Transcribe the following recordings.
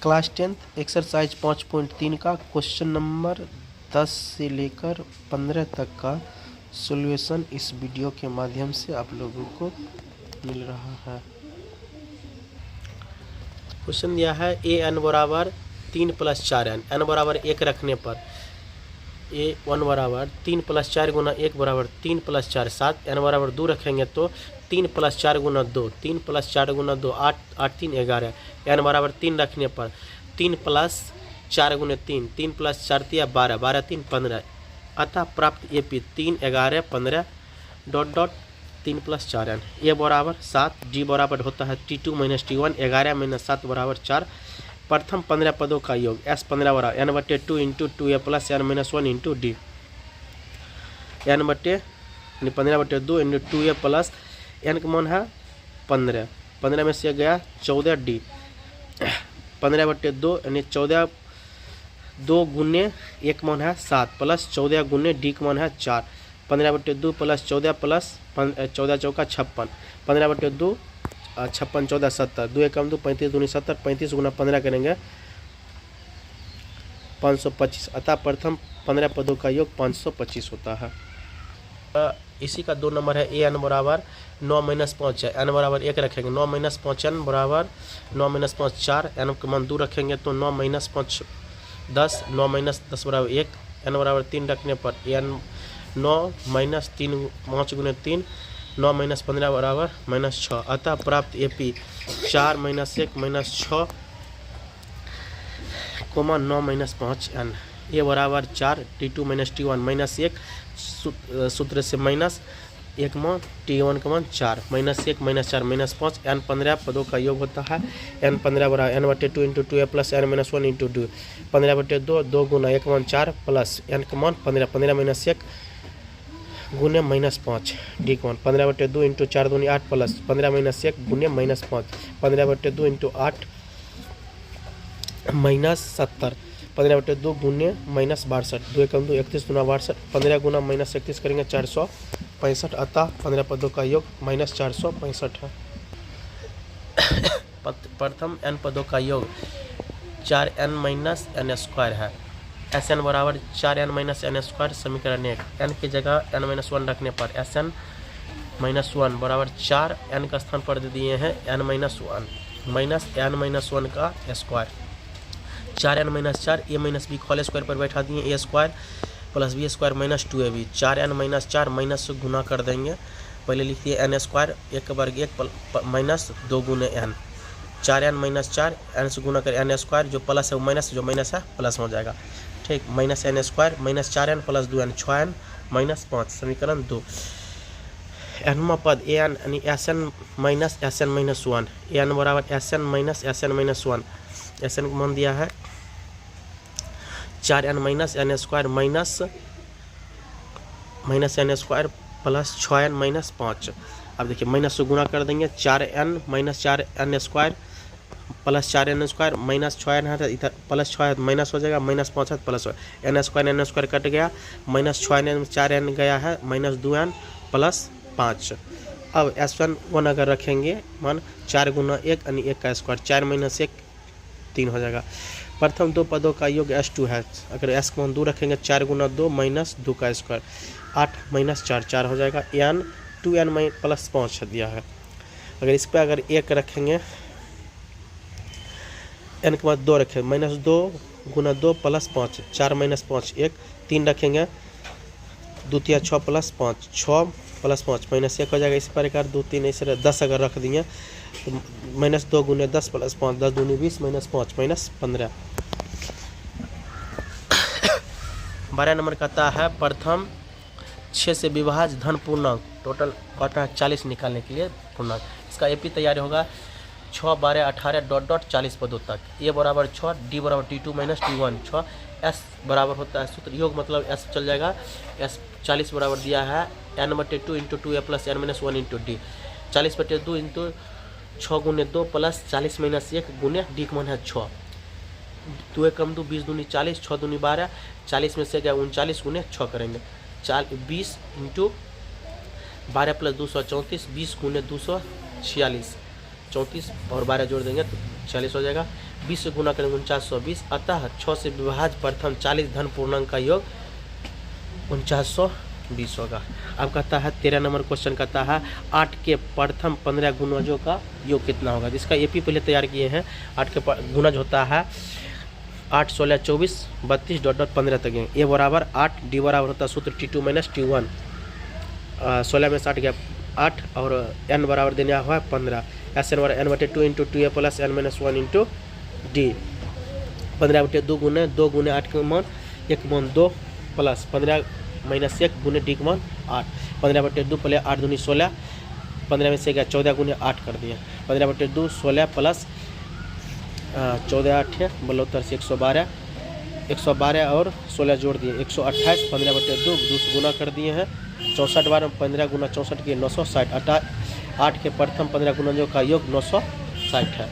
Class 10th exercise 5.3 का question number 10 से लेकर 15 तक का सॉल्यूशन इस वीडियो के माध्यम से आप लोगों को मिल रहा है। क्वेश्चन दिया है ए एन बराबर 3 + 4n, n बराबर 1 रखने पर ए 1 बराबर 3 + 4 गुना 1 बराबर 3 + 4 7, n बराबर 2 रखेंगे तो 3 + 4 गुना 2, 3 + 4 गुना 2 8, 8 3 11, n बराबर 3 रखने पर 3 + 4 गुना 3, 3 + 4 = 12, 12 3 15, अतः प्राप्त ए पी 3 11 15 ... 3 + 4n। ए बराबर 7, डी बराबर होता है T2 - T1, 11 - 7 बराबर 4। प्रथम 15 पदों का योग S15 बराबर n/2 × 2a + n - 1 × d, n/2 × 2a plus n का मान है 15, 15 में से गया 14d, 15/2 यानी 14, 2 गुने 1 मान है 7 प्लस 14 गुने d का मान है 4, 15/2 प्लस 14 प्लस 14 चौका 56, 15/2 56 14 70, 2 एकम 2 35 दूनी 70, 35 गुना 15 करेंगे 525, अतः प्रथम 15 पदों का योग 525 होता है। इसी का 2 नंबर है ए एन बराबर 9 - 5 है, एन बराबर 1 रखेंगे 9 - 5n बराबर 9 - 5 4, एन का मान 2 रखेंगे तो 9 - 5 10, 9 - 10 बराबर 1, एन बराबर 3 रखने पर एन 9 - 3 5 गुने 3, 9 - 15 बराबर -6, अतः प्राप्त ए पी 4 - 1 - 6 कोमा 9 - 5n। ए बराबर 4, T2 - T1 -1 सूत्र से माइनस 1 मान T1 का मान 4, -1 - 4 -5, n 15 पदों का योग होता है n 15 बराबर n/2 × 2a + n - 1 × d, 15/2 2 गुना 1 मान 4 प्लस n का मान 15, 15 - 1 गुने -5 d का मान 15/2 × 4 दूनी 8 प्लस 15 - 1 गुने -5, 15/2 × 8 -70, 15/2 गुने -62, 2 एकम 2 31 दूना 62, 15 गुना -31 करेंगे 465, अतः 15 पदों का योग -465 है। प्रथम n पदों का योग 4n - n² है। Sn बराबर 4n - n² समीकरण 1, n की जगह n - 1 रखने पर Sn - 1 बराबर 4, n का स्थान पर दे दिए हैं n - 1 माइनस n - 1 का square, 4n - 4 a - b whole square पर बैठा दिए a² plus b² - 2ab, 4n - 4 minus से गुना कर देंगे, पहले लिखिए n² 1 वर्ग 1 माइनस 2 गुने n, 4n - 4 n से गुना कर n² जो प्लस है वो माइनस, जो माइनस है प्लस हो जाएगा, ठीक, -n² -4n plus 2n 6n -5, समीकरण 2। nवां पद an यानी Sn - Sn - 1, an बराबर Sn - Sn - 1, Sn को मान दिया है 4n - n² minus n² plus 6n - 5, अब देखिए माइनस से गुना कर देंगे 4n - 4n² plus 4n² -6n है, इधर प्लस 6 है माइनस हो जाएगा, -5 है प्लस n² कट गया, -6n 4n गया है -2n प्लस 5। अब S1 अगर रखेंगे मान 4 गुना 1 यानी 1 का स्क्वायर, 4 - 1 3 हो जाएगा। प्रथम 2 पदों का योग S2 है, अगर S का मान 2 रखेंगे 4 गुना 2 -2 का स्क्वायर, 8 - 4 4 हो जाएगा, n 2n प्लस 5 दिया है। अगर इस पर अगर 1 रखेंगे n के बाद 2 रखें -2 गुना 2 प्लस 5, 4 - 5 1, 3 रखेंगे 2 × 6 प्लस 5, 6 प्लस 5 -1 हो जाएगा, इस प्रकार 2 3 ऐसे 10 अगर रख दिए तो -2 गुने 10 प्लस 5, 10 दूनी 20 -5 -15। 12 नंबर कहता है प्रथम 6 से विभाज्य धन पूर्णांक, टोटल कहता है 40 निकालने के लिए पूर्णांक, इसका एपी तैयार होगा 6 12 18 ... 40 पदों तक। ए बराबर 6, डी बराबर T2 - T1 6, एस बराबर होता है सूत्र योग मतलब एस चल जाएगा, एस 40 बराबर दिया है n/2 × 2a + n - 1 × d, 40/2 × 6 गुने 2 प्लस 40 - 1 गुने d का मान है 6, 2 एकम 2 20 दूनी 40, 6 दूनी 12, 40 में से गया 39 गुने 6 करेंगे, 20 × 12 + 2 34, 20 गुने 246, 34 और 12 जोड़ देंगे तो 40 हो जाएगा। 20 से गुना करेंगे 4920, अतः 6 से विभाज्य प्रथम 40 धन पूर्णांक का योग 4920 होगा। अब कहता है 13 नंबर क्वेश्चन कहता है 8 के प्रथम 15 गुणजों का योग कितना होगा, जिसका एपी पहले तैयार किए हैं। 8 के गुणज होता है 8 16 24 32 डॉट 15 तक। ए बराबर 8, डी बराबर होता है सूत्र T2 - T1, 16 में से 8 गया 8 और n बराबर देने हुआ है 15। एस एन बराबर n/2 into 2a plus n-1 into D. 15/2 गुने 2 गुने 8 का मान 1 मान 2 प्लस 15 - 1 गुने डी का मान 8। 15/2 पहले 8 दूनी 16, 15 में से गया 14 गुने 8 कर दिया। 15/2 16 प्लस 14 8 72 से 112, 112 और 16 जोड़ दिए 128। 15/2 दूसरा गुना कर दिए हैं 64 बार 15 गुना 64 के 960। 8 के प्रथम 15 गुणजों का योग 960 है।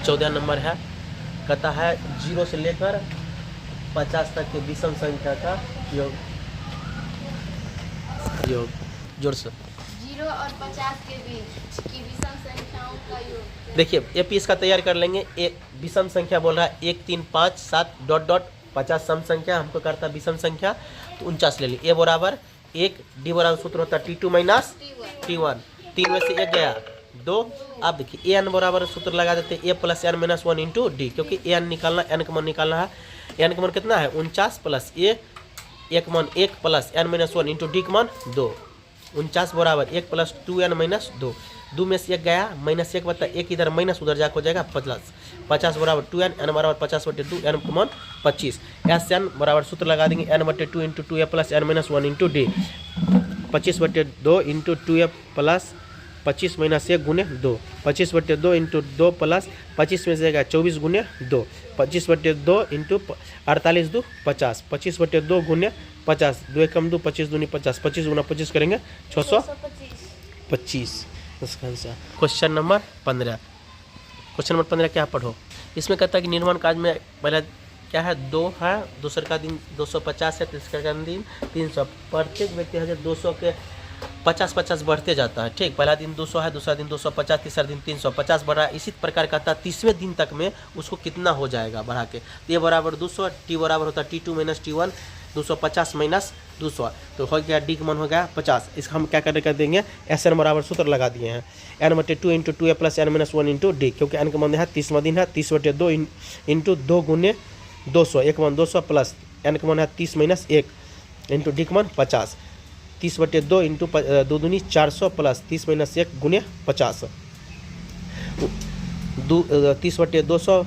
14 नंबर है कहता है 0 से लेकर 50 तक के विषम संख्या का योग जोड़ से 0 और 50 के बीच की विषम संख्याओं का योग। देखिए ये पीस का तैयार कर लेंगे। एक विषम संख्या बोल रहा है 1 3 5 7 डॉट डॉट 50 सम संख्या हमको करता है विषम संख्या तो 49 ले ली। ए बराबर 1, डी बराबर सूत्र होता है T2 - T1, 3 में से 1 गया 2। अब देखिए एन बराबर सूत्र लगा देते हैं a plus n-1 into D, क्योंकि एन निकालना एन का मान निकालना है। एन का मान कितना है 49 प्लस ए, एक मान 1 प्लस n-1 इंटू डी का मान 2। 49 बराबर 1 प्लस 2n-2, 2 में से 1 गया -1 बता 1 इधर माइनस उधर जाकर हो जाएगा 50। 50 बराबर 2n, n बराबर 50/2, n का मान 25। एस एन बराबर सूत्र लगा देंगे n/2 into 2a plus n-1 into D. 25/2 into 2a plus 25 - 1 गुने 2, 25/2 इंटू 2 प्लस 25 में से जाएगा 24 गुने 2, 25/2 इंटू 48 2 50, 25/2 गुने 50, 2 कम 2 25 दूनी 50, 25 गुना 25 करेंगे 625 इसका answer. Question number 15। Question number 15 क्या पढ़ो, इसमें कहता है कि निर्माण कार्य में पहला क्या है 2 है, दूसरे का दिन 250 है, तीसरे का दिन 300। प्रत्येक व्यक्ति 200 के 50-50 बढ़ते जाता है। ठीक, पहला दिन 200 है, दूसरा दिन 250, तीसरा दिन 350 बढ़ा। इसी प्रकार कहता है 30वें दिन तक में उसको कितना हो जाएगा बढ़ा के। ए बराबर 200, टी बराबर होता है T2 - T1, 250 - 200 तो हो गया डी का मान हो गया 50। इसका हम क्या कर देंगे एस एन बराबर सूत्र लगा दिए हैं n/2 into 2a plus n-1 into D, क्योंकि n का मान है 30वां दिन है 30/2 इंटू 2 गुने 200, 1 मान 200 प्लस n का मान है 30 - 1 इंटू डी का मान 50। 30/2 इंटू 2 दूनी 400 प्लस 30 - 1 गुने 50। 30/200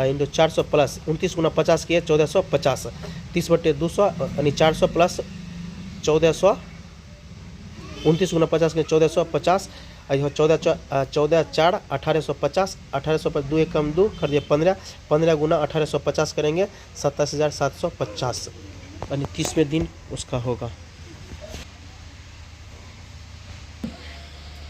इंटू 400 प्लस 29 गुना 50 किए 1450। 30/200 यानी 400 प्लस 1400, 29 गुना 50 के 1450। 14 4 1850, 1800 पर 2 कम 2 कर दिए 15, 15 गुना 1850 करेंगे 27,750 यानी 30वें दिन उसका होगा।